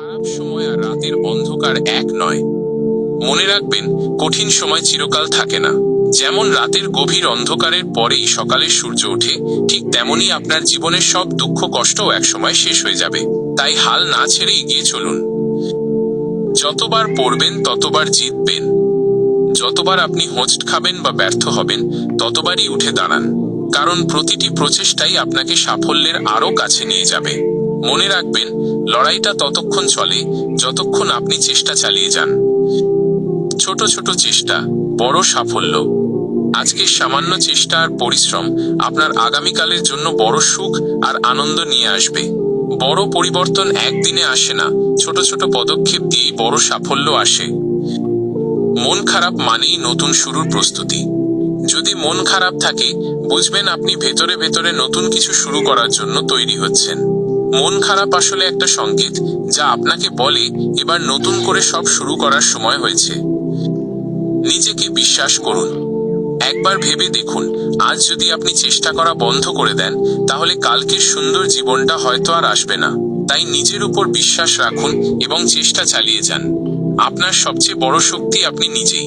খারাপ সময় আর রাতের অন্ধকার এক নয়। মনে রাখবেন, কঠিন সময় চিরকাল থাকে না। যেমন রাতের গভীর অন্ধকারের পরেই সকালের সূর্য ওঠে, ঠিক তেমনি আপনার জীবনের সব দুঃখ কষ্টও একসময় শেষ হয়ে যাবে। তাই হাল না ছেড়ে এগিয়ে চলুন। যতবার পড়বেন ততবার জিতবেন। যতবার আপনি হোঁচট খাবেন বা ব্যর্থ হবেন, ততবারই উঠে দাঁড়ান। কারণ প্রতিটি প্রচেষ্টাই আপনাকে সাফল্যের আরো কাছে নিয়ে যাবে। মনে রাখবেন, লড়াইটা ততক্ষণ চলে যতক্ষণ আপনি চেষ্টা চালিয়ে যান। ছোট ছোট চেষ্টা, বড় সাফল্য। আজকের সামান্য চেষ্টা আর পরিশ্রম আপনার আগামীকালের জন্য বড় সুখ আর আনন্দ নিয়ে আসবে। বড় পরিবর্তন একদিনে আসে না, ছোট ছোট পদক্ষেপ দিয়েই বড় সাফল্য আসে। মন খারাপ মানেই নতুন শুরুর প্রস্তুতি। যদি মন খারাপ থাকে, বুঝবেন আপনি ভেতরে ভেতরে নতুন কিছু শুরু করার জন্য তৈরি হচ্ছেন। মন খারাপ আসলে একটা সংকেত, যা আপনাকে বলে এবার নতুন করে সব শুরু করার সময় হয়েছে। নিজেকে বিশ্বাস করুন। একবার ভেবে দেখুন, আজ যদি আপনি চেষ্টা করা বন্ধ করে দেন, তাহলে কালকের সুন্দর জীবনটা হয়তো আর আসবে না। তাই নিজের উপর বিশ্বাস রাখুন এবং চেষ্টা চালিয়ে যান। আপনার সবচেয়ে বড় শক্তি আপনি নিজেই।